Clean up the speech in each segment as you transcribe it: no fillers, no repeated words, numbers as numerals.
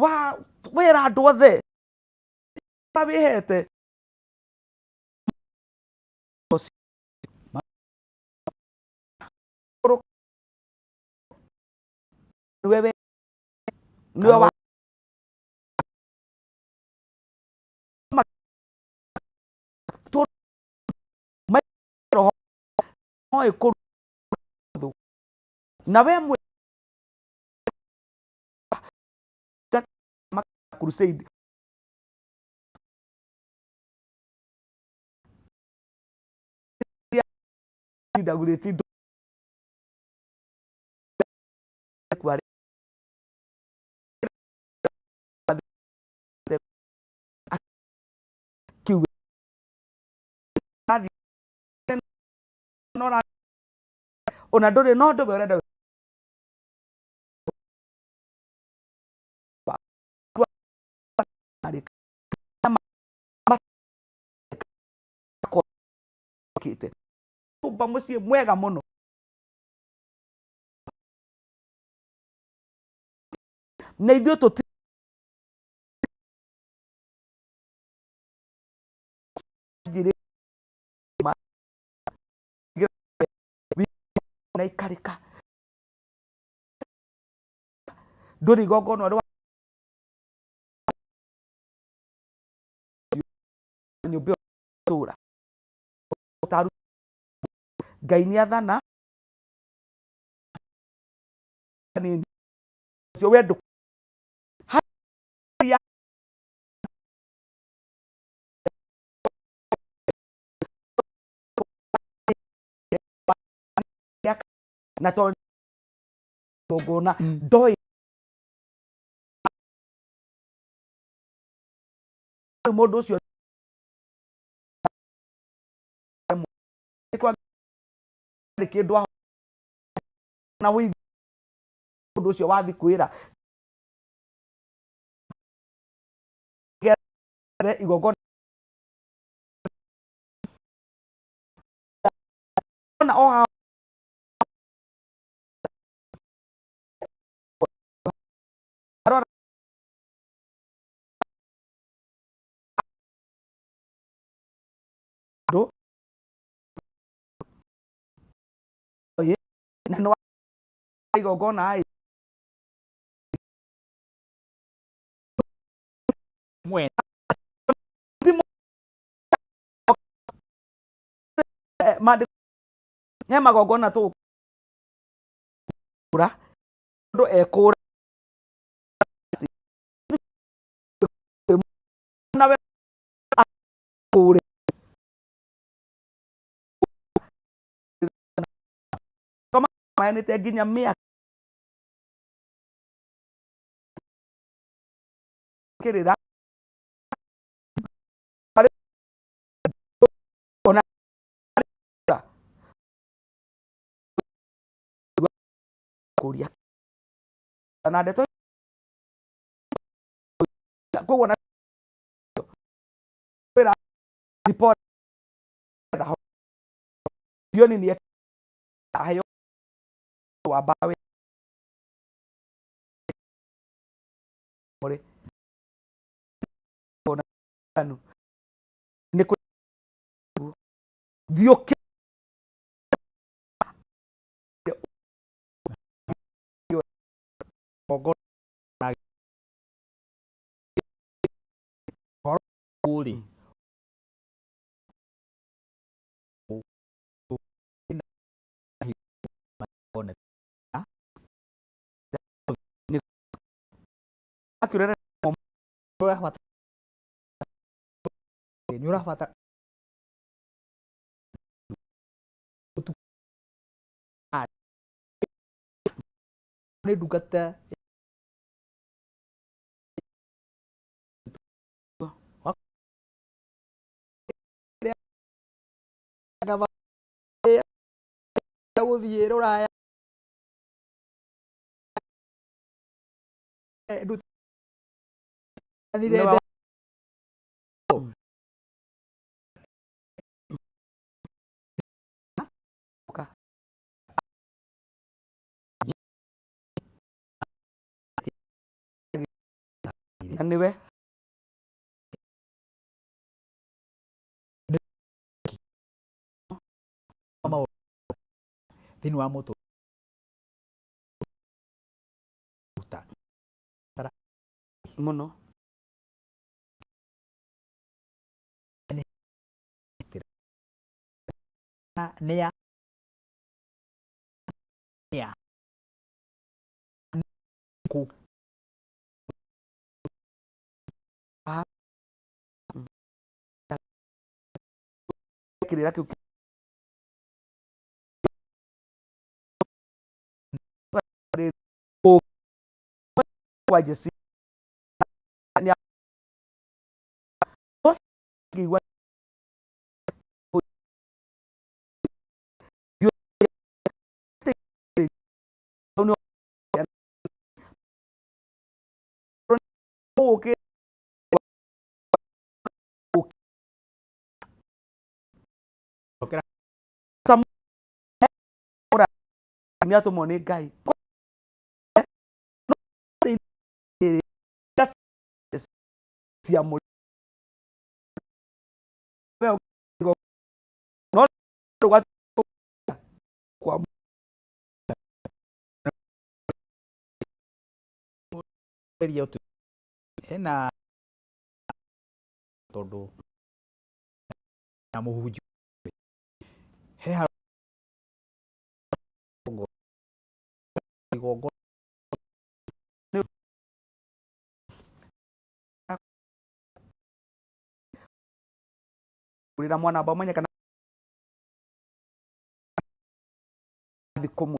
wa wera andu othe pavihete wewe niwe wa to mai roho hoi kuru na we mwe crusade daguleti kwari kiwe nora ona ndore no ndo berenda kite tumba muciĩ mwega muno na ithuĩ tũti na ikarika ndũrĩ igongona rwa nyũmba tũra utaru Ngai nĩ athana nini cio wendo na to ngona ndoi mũndũ ũcio kwa kĩndũ na mũndũ ũcio wathi kwĩra igongona na oha do oye na no igongona ai mwena mande ne magongona tu kura ndo ekura na we kure kama maana teginya mia kirira ona kuria na ndeto kwa na pera report yoni ni ayo wa bawe more ona anu ni ku vyoke ogo na kuli akurere murah mata nyurah mata ini dugata agava gũthiĩ Rũraya ndirenda niwe mama thini wa moto muno nä ya ku kirira kiu kwa Jesse kiwa okay ni atomo ni Ngai cia må kwa hena tondu na muhunju he igongo kurira mwana amba mwenye kana thikumu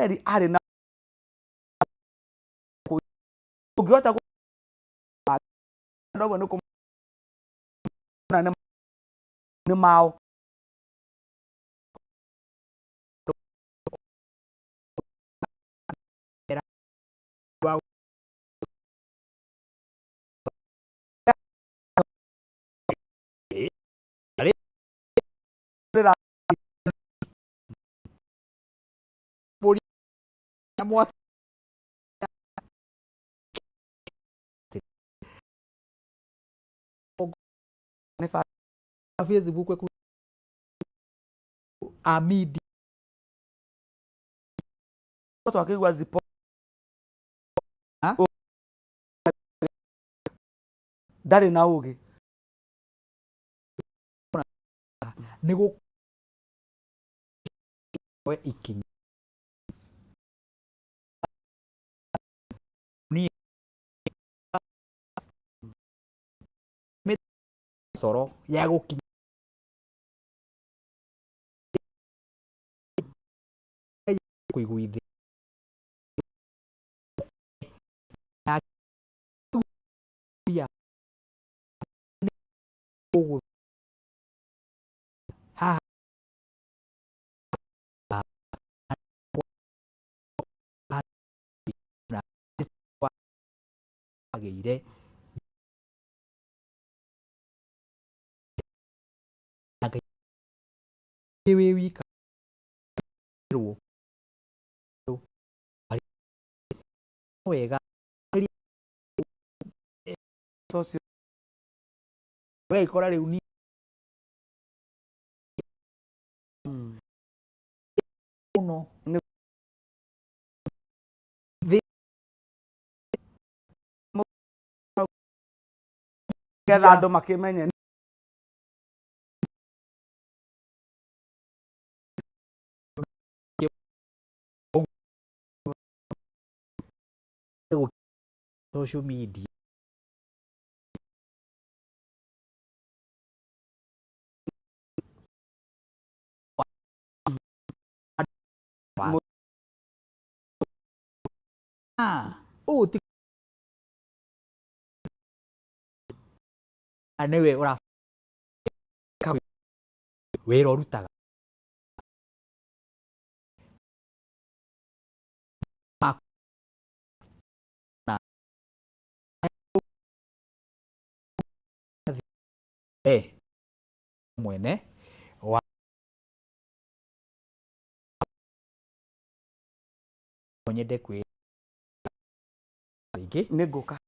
eri ari na ugiota ndogo ni kumona ni mao ni fa Facebook ku amidi watu wakigwa zipo ndari na ugi nigu we ikinya ni soro ya gukinya kuiguithi ya ugu ha ageire we wika ro wega socio we ikora riu ni uno getha andu makimenye social media ti anewe ura wira urutaga mwene wa nyende kwi ni nguka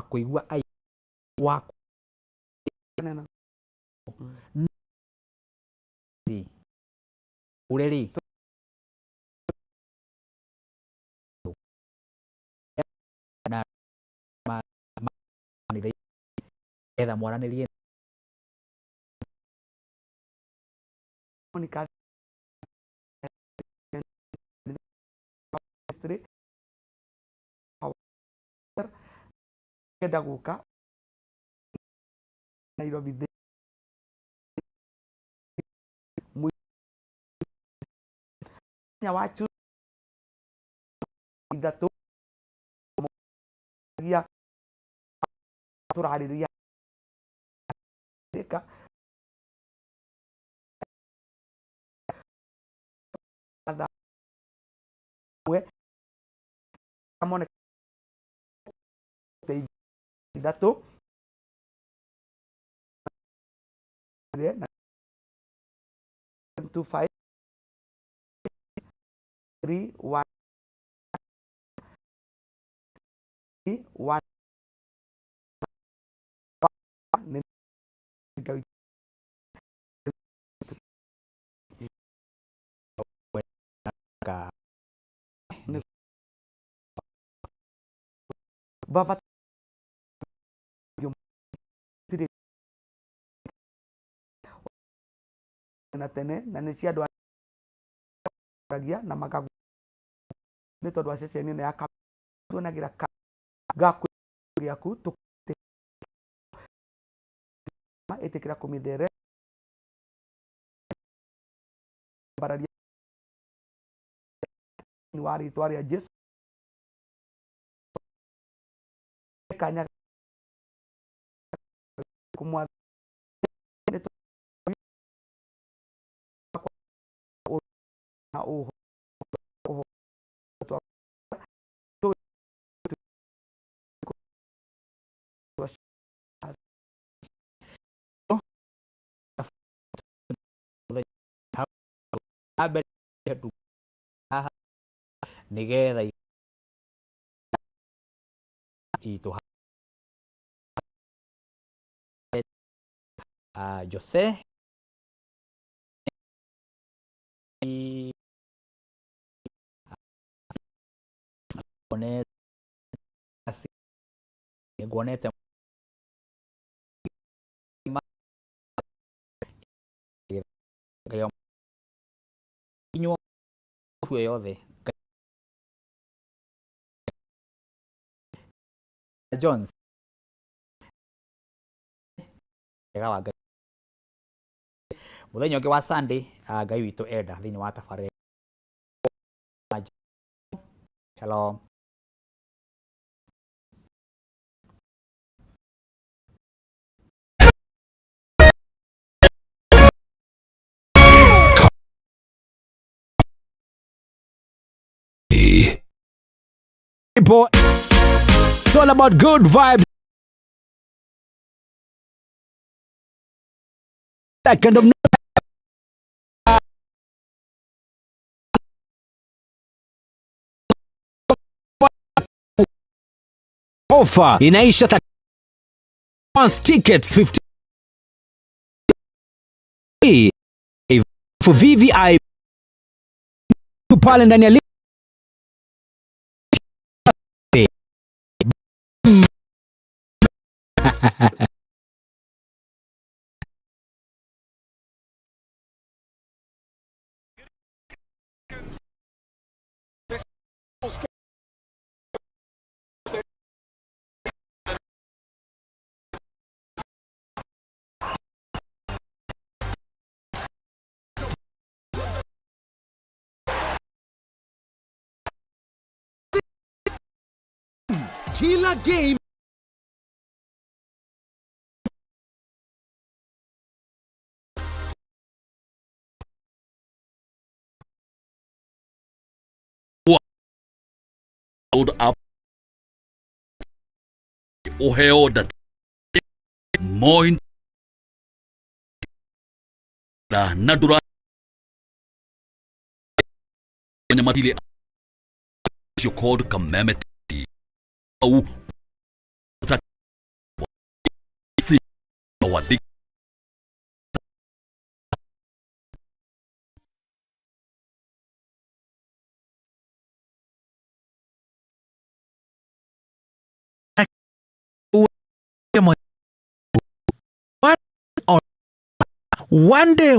kuigua ai wa nena ni ureri na ni etha mwaranirie Monica kenda guka Nairobi wachu ithatu ya turariria eka ada we amone ithatu na 25 3 1 1 ka baba na tene na nä cia andå aragia na magagu nä tondå wa ceceni ä no ya tuonagä ra gakwä gä aku ä tä kä ra kå mä there mbararia wa rĩtwa rĩa Jesu kanya kumwa na uho abe nigetha itu Jose guonete inyo huyo yothe Jones egawa muthenya ũngĩ wa Sunday Ngai witũ enda thĩinĩ wa tabarĩra. Shalom. People, it's all about good vibes. That kind of offer inaisha once tickets 50 for VVI pale ndani ya kila game up oheo that moin na nadura kwenye madile sio code kameme au one day